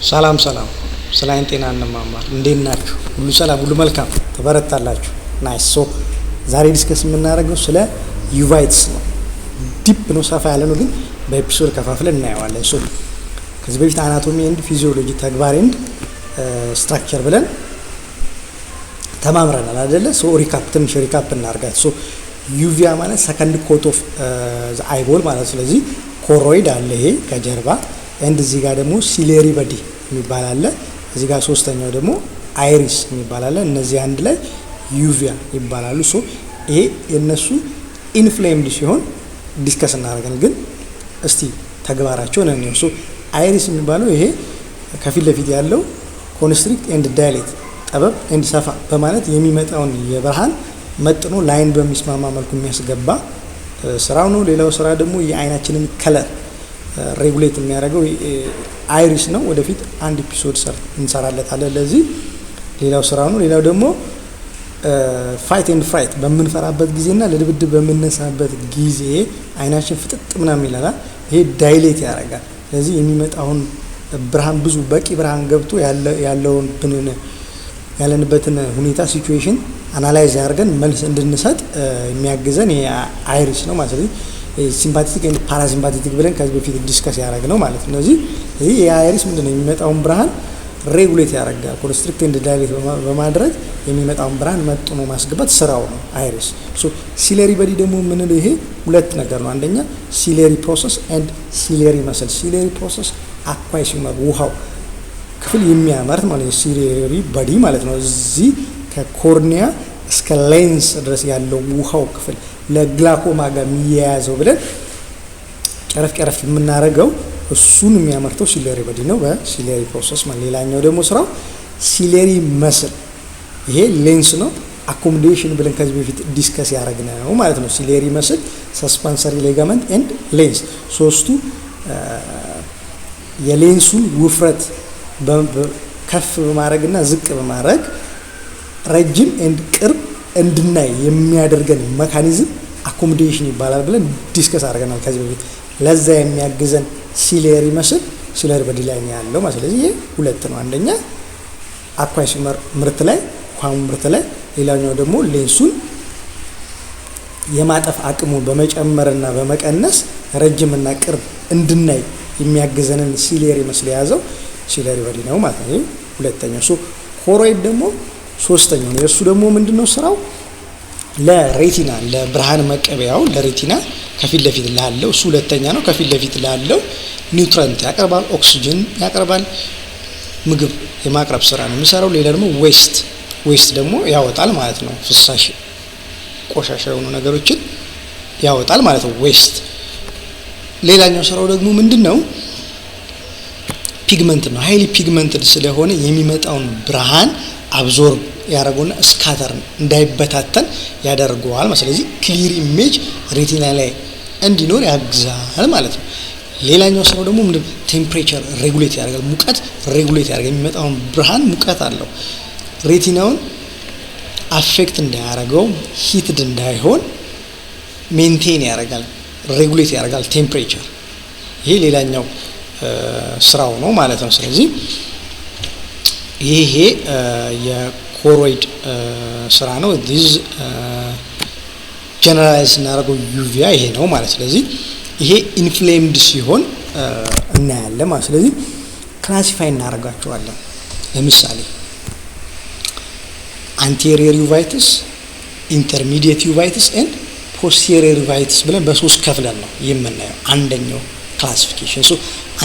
ሰላም ስለ አይን ጤና እንማማር። እንዴት ናችሁ? ሁሉ ሰላም፣ ሁሉ መልካም፣ ተበረታላችሁ? ናይስ። ዛሬ ዲስከስ የምናደርገው ስለ ዩቫይትስ ነው። ዲፕ ነው፣ ሰፋ ያለ ነው፣ ግን በኤፒሶድ ከፋፍለን እናየዋለን። ከዚህ በፊት አናቶሚ ኤንድ ፊዚዮሎጂ፣ ተግባር ኤንድ ስትራክቸር ብለን ተማምረናል አይደለ? ትንሽ ሪካፕ እናርጋት። ዩቪያ ማለት ሰከንድ ኮት ኦፍ አይቦል ማለት። ስለዚህ ኮሮይድ አለ ይሄ ከጀርባ ኤንድ እዚህ ጋር ደግሞ ሲሌሪ በዲ የሚባል አለ። እዚህ ጋር ሶስተኛው ደግሞ አይሪስ የሚባል አለ። እነዚህ አንድ ላይ ዩቪያ ይባላሉ። ይሄ የነሱ ኢንፍሌምድ ሲሆን ዲስከስ እናደርጋለን። ግን እስቲ ተግባራቸውን እንየው። አይሪስ የሚባለው ይሄ ከፊት ለፊት ያለው ኮንስትሪክት ኤንድ ዳይሌት፣ ጠበብ ኤንድ ሰፋ በማለት የሚመጣውን የብርሃን መጥኖ ላይን በሚስማማ መልኩ የሚያስገባ ስራው ነው። ሌላው ስራ ደግሞ የአይናችንን ከለር ሬጉሌት የሚያደርገው አይሪስ ነው። ወደፊት አንድ ኤፒሶድ እንሰራለታለን ለዚህ። ሌላው ስራው ነው። ሌላው ደግሞ ፋይት ኤንድ ፍራይት በምንፈራበት ጊዜና ለድብድብ በምንነሳበት ጊዜ አይናችን ፍጥጥ ምናምን ይላል። ይሄ ዳይሌት ያደርጋል። ስለዚህ የሚመጣውን ብርሃን ብዙ በቂ ብርሃን ገብቶ ያለንበትን ሁኔታ ሲቹዌሽን አናላይዝ አድርገን መልስ እንድንሰጥ የሚያግዘን አይሪስ ነው ማለት ነው። ሲምፓቲቲክ ኤንድ ፓራሲምፓቲቲክ ብለን ከዚህ በፊት ዲስከስ ያደረግ ነው ማለት ነው። ስለዚህ የአይሪስ ምንድነው? የሚመጣውን ብርሃን ሬጉሌት ያደርጋል። ኮንስትሪክት ኤንድ ዳይሌት በማድረግ የሚመጣውን ብርሃን መጥኖ ማስገባት ስራው ነው አይሪስ። ሲሌሪ በዲ ደግሞ የምንለው ይሄ ሁለት ነገር ነው። አንደኛ ሲሌሪ ፕሮሰስ ኤንድ ሲሌሪ መስል። ሲሌሪ ፕሮሰስ አኳይ ሲመር ውሃው ክፍል የሚያመርት ማለት ነው። ሲሌሪ በዲ ማለት ነው። እዚህ ከኮርኒያ እስከ ሌንስ ድረስ ያለው ውሃው ክፍል ለግላኮማ ጋር የሚያያዘው ብለን ጨረፍ የምናደርገው እሱን የሚያመርተው ሲሌሪ በዲ ነው በሲሌሪ ፕሮሰስ ማለት። ሌላኛው ደግሞ ስራው ሲሌሪ መስል፣ ይሄ ሌንስ ነው። አኮሞዴሽን ብለን ከዚህ በፊት ዲስከስ ያደረግነው ማለት ነው። ሲሌሪ መስል፣ ሰስፐንሰሪ ሌጋመንት ኤንድ ሌንስ ሶስቱ የሌንሱን ውፍረት ከፍ በማድረግና ዝቅ በማድረግ ረጅም ኤንድ ቅርብ እንድናይ የሚያደርገን መካኒዝም አኮሞዴሽን ይባላል ብለን ዲስከስ አድርገናል ከዚህ በፊት። ለዛ የሚያግዘን ሲሌሪ መስል ሲሌሪ በዲ ላይ ነው ያለው ማለት። ስለዚህ ይሄ ሁለት ነው። አንደኛ አኳይ ሲመር ምርት ላይ ኳም ምርት ላይ፣ ሌላኛው ደግሞ ሌንሱን የማጠፍ አቅሙን በመጨመርና በመቀነስ ረጅምና ቅርብ እንድናይ የሚያግዘንን ሲሌሪ መስል የያዘው ሲሌሪ በዲ ነው ማለት ነው። ይሄ ሁለተኛው። ኮሮይድ ደግሞ ሶስተኛው ነው። የእሱ ደግሞ ምንድነው ስራው? ለሬቲና ለብርሃን መቀበያው ለሬቲና ከፊት ለፊት ላለው እሱ ሁለተኛ ነው። ከፊት ለፊት ላለው ኒውትረንት ያቀርባል፣ ኦክሲጅን ያቀርባል፣ ምግብ የማቅረብ ስራ ነው የሚሰራው። ሌላ ደግሞ ዌስት ደግሞ ያወጣል ማለት ነው። ፍሳሽ ቆሻሻ የሆኑ ነገሮችን ያወጣል ማለት ነው ዌስት። ሌላኛው ስራው ደግሞ ምንድነው? ፒግመንት ነው። ሃይሊ ፒግመንትድ ስለሆነ የሚመጣውን ብርሃን አብዞርብ ያደርገውና ስካተር እንዳይበታተን ያደርገዋል። ስለዚህ ክሊር ኢሜጅ ሬቲና ላይ እንዲኖር ያግዛል ማለት ነው። ሌላኛው ስራው ደግሞ ምንድነው? ቴምፕሬቸር ሬጉሌት ያደርጋል። ሙቀት ሬጉሌት ያደርጋል። የሚመጣውን ብርሃን ሙቀት አለው። ሬቲናውን አፌክት እንዳያደርገው ሂትድ እንዳይሆን ሜንቴን ያደርጋል፣ ሬጉሌት ያደርጋል ቴምፕሬቸር። ይሄ ሌላኛው ስራው ነው ማለት ነው። ስለዚህ ይሄ የኮሮይድ ስራ ነው። ዲዝ ጀነራላይዝ እናደርገው ዩቪያ ይሄ ነው ማለት። ስለዚህ ይሄ ኢንፍሌምድ ሲሆን እናያለን ማለት። ስለዚህ ክላሲፋይ እናደርጋቸዋለን። ለምሳሌ አንቴሪየር ዩቫይትስ፣ ኢንተርሚዲየት ዩቫይትስ ኤንድ ፖስቴሪየር ዩቫይትስ ብለን በሶስት ከፍለን ነው የምናየው። አንደኛው ክላሲፊኬሽን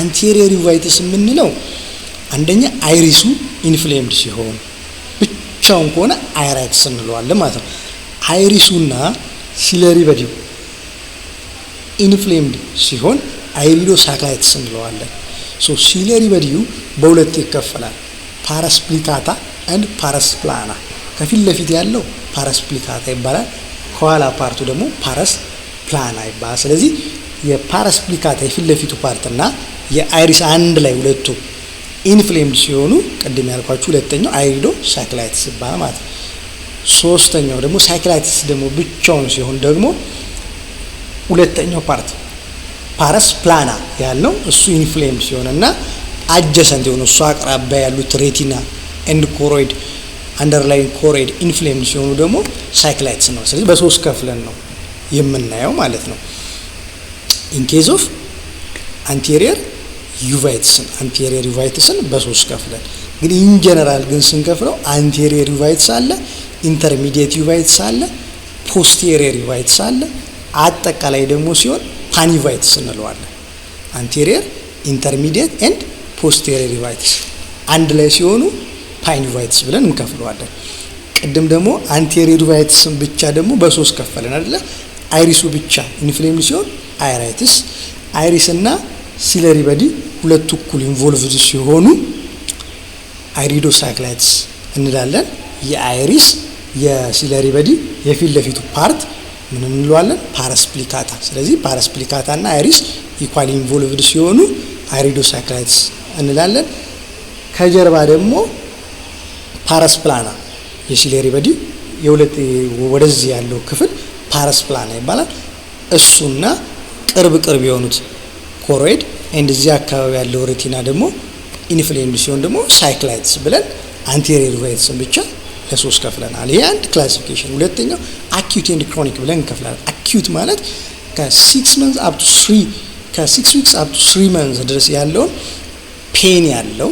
አንቴሪየር ዩቫይትስ የምንለው አንደኛ አይሪሱ ኢንፍሌምድ ሲሆን ብቻውን ከሆነ አይራይትስ እንለዋለን ማለት ነው። አይሪሱና ሲሌሪ በዲው ኢንፍሌምድ ሲሆን አይሪዶ ሳክላይትስ እንለዋለን። ሲሌሪ በዲው በሁለት ይከፈላል፣ ፓራስፕሊካታ ኤንድ ፓራስፕላና። ከፊት ለፊት ያለው ፓራስፕሊካታ ይባላል፣ ከኋላ ፓርቱ ደግሞ ፓራስፕላና ይባላል። ስለዚህ የፓራስፕሊካታ የፊት ለፊቱ ፓርትና የአይሪስ አንድ ላይ ሁለቱ ኢንፍሌምድ ሲሆኑ ቅድም ያልኳችሁ ሁለተኛው አይሪዶ ሳይክላይቲስ ይባላል ማለት ነው። ሶስተኛው ደግሞ ሳይክላይቲስ ደግሞ ብቻውን ሲሆን ደግሞ ሁለተኛው ፓርት ፓረስ ፕላና ያልነው እሱ ኢንፍሌምድ ሲሆንና አጀሰንት የሆኑ እሱ አቅራቢያ ያሉት ሬቲና ኤንድ ኮሮይድ አንደርላይን ኮሮይድ ኢንፍሌምድ ሲሆኑ ደግሞ ሳይክላይትስ ነው። ስለዚህ በሶስት ከፍለን ነው የምናየው ማለት ነው። ኢን ኬዝ ኦፍ አንቴሪየር ዩቫይትስን በሶስት ከፍለን እንግዲህ ኢን ጀነራል ግን ስንከፍለው አንቴሪየር ዩቫይትስ አለ፣ ኢንተርሚዲየት ዩቫይትስ አለ፣ ፖስቴሪየር ዩቫይትስ አለ። አጠቃላይ ደግሞ ሲሆን ፓኒቫይትስ እንለዋለን። አንቴሪየር ኢንተርሚዲየት ኤንድ ፖስቴሪየር ዩቫይትስ አንድ ላይ ሲሆኑ ፓኒቫይትስ ብለን እንከፍለዋለን። ቅድም ደግሞ አንቴሪየር ዩቫይትስን ብቻ ደግሞ በሶስት ከፈለን አይደለ? አይሪሱ ብቻ ኢንፍሌምድ ሲሆን አይራይቲስ፣ አይሪስ እና ሲለሪ በዲ ሁለቱ እኩል ኢንቮልቭድ ሲሆኑ አይሪዶሳይክላይትስ እንላለን። የአይሪስ የሲለሪ በዲ የፊት ለፊቱ ፓርት ምን እንለዋለን? ፓራስፕሊካታ። ስለዚህ ፓራስፕሊካታ እና አይሪስ ኢኳሊ ኢንቮልቭድ ሲሆኑ አይሪዶሳይክላይትስ እንላለን። ከጀርባ ደግሞ ፓራስፕላና የሲለሪ በዲ የሁለት ወደዚህ ያለው ክፍል ፓራስፕላና ይባላል። እሱና ቅርብ የሆኑት ኮሮይድ ኤንድ እዚህ አካባቢ ያለው ሬቲና ደግሞ ኢንፍሌምድ ሲሆን ደግሞ ሳይክላይትስ ብለን አንቴሪየር ዩቫይትስን ብቻ ለሶስት ከፍለናል። ይሄ አንድ ክላሲፊኬሽን። ሁለተኛው አኪዩት ኤንድ ክሮኒክ ብለን እንከፍላለን። አኪዩት ማለት ከ6 months up to 3 ከ6 weeks up to 3 months ድረስ ያለውን ፔን ያለው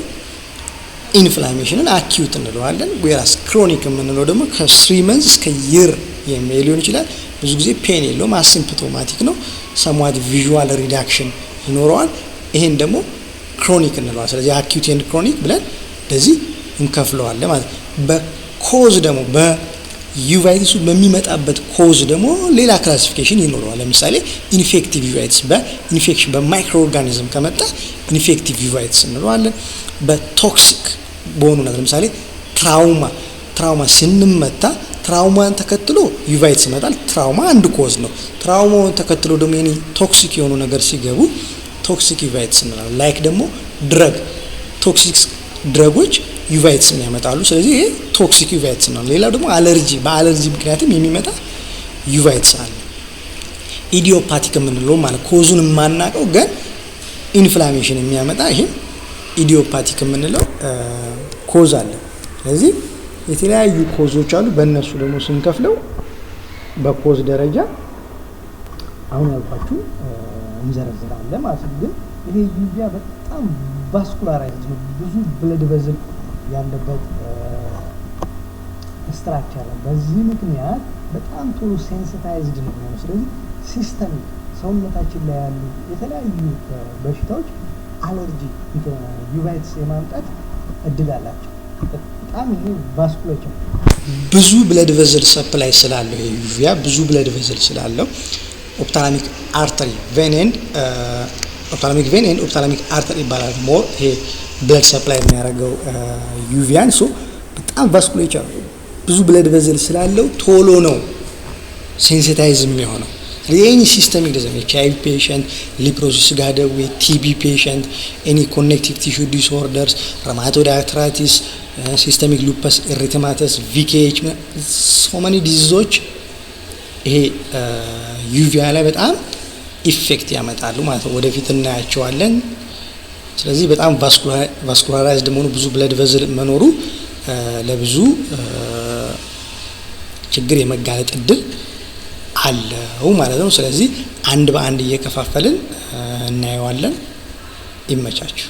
ኢንፍላሜሽንን አኪዩት እንለዋለን። ወይራስ ክሮኒክ የምንለው ደግሞ ከ3 months እስከ year የሚል ሊሆን ይችላል። ብዙ ጊዜ ፔን የለውም፣ አሲምፕቶማቲክ ነው። ሰምዋት ቪዥዋል ሪዳክሽን ይኖረዋል። ይሄን ደግሞ ክሮኒክ እንለዋለን። ስለዚህ አኪዩት ኤንድ ክሮኒክ ብለን እንደዚህ እንከፍለዋለን ማለት ነው። በኮዝ ደግሞ በዩቫይቲሱ በሚመጣበት ኮዝ ደግሞ ሌላ ክላሲፊኬሽን ይኖረዋል። ለምሳሌ ኢንፌክቲቭ ዩቫይቲስ በኢንፌክሽን በማይክሮ ኦርጋኒዝም ከመጣ ኢንፌክቲቭ ዩቫይቲስ እንለዋለን። በቶክሲክ በሆኑ ነገር ለምሳሌ ትራውማ ስንመታ ትራውማን ተከትሎ ዩቫይትስ ይመጣል። ትራውማ አንድ ኮዝ ነው። ትራውማውን ተከትሎ ደግሞ የኔ ቶክሲክ የሆኑ ነገር ሲገቡ ቶክሲክ ዩቫይትስ እንላለን። ላይክ ደግሞ ቶክሲክ ድረጎች ዩቫይትስን ያመጣሉ። ስለዚህ ይሄ ቶክሲክ ዩቫይትስ ነው። ሌላው ደግሞ አለርጂ፣ በአለርጂ ምክንያትም የሚመጣ ዩቫይትስ አለ። ኢዲዮፓቲክ የምንለው ማለት ኮዙን የማናውቀው ግን ኢንፍላሜሽን የሚያመጣ ይሄ ኢዲዮፓቲክ የምንለው ኮዝ አለ። ስለዚህ የተለያዩ ኮዞች አሉ። በእነሱ ደግሞ ስንከፍለው በኮዝ ደረጃ አሁን ያልኳችሁ እንዘረዝራለን ማለት ነው። ግን ይሄ ዩቪያ በጣም ቫስኩላራይዝድ ነው። ብዙ ብለድ ቬዝል ያለበት ስትራክቸር ነው። በዚህ ምክንያት በጣም ቶሎ ሴንሲታይዝድ ነው የሚሆነው። ስለዚህ ሲስተሚክ ሰውነታችን ላይ ያሉ የተለያዩ በሽታዎች አለርጂ ዩቫይትስ የማምጣት እድል አላቸው። በጣም ይሄ ቫስኩሌሽን ብዙ ብለድ ቬዝል ሰፕላይ ስላለው ይሄ ዩቪያ ብዙ ብለድ ቬዝል ስላለው ኦፕታላሚክ አርተሪ ቬን ኤንድ ኦፕታላሚክ አርተሪ ይባላል። ሞር ይሄ ብለድ ሰፕላይ የሚያደርገው ዩቪያን ሶ በጣም ቫስኩሌቸር ብዙ ብለድ ቬዝል ስላለው ቶሎ ነው ሴንሲታይዝ የሚሆነው። ኤኒ ሲስተሚክ ዲዚዝ ኤችአይቪ ፔሸንት፣ ሊፕሮሲስ ስጋ ደዌ፣ ቲቢ ፔሸንት፣ ኤኒ ኮኔክቲቭ ቲሹ ዲስኦርደርስ፣ ሮማቶይድ አርትራይቲስ፣ ሲስተሚክ ሉፐስ ኤሪቴማተስ፣ ቪኬኤች ሶ ማኒ ዲዚዞች ይሄ ዩቪያ ላይ በጣም ኢፌክት ያመጣሉ ማለት ነው። ወደፊት እናያቸዋለን። ስለዚህ በጣም ቫስኩላራይዝድ መሆኑ ብዙ ብለድ ቬዝል መኖሩ ለብዙ ችግር የመጋለጥ እድል አለው ማለት ነው። ስለዚህ አንድ በአንድ እየከፋፈልን እናየዋለን። ይመቻችሁ።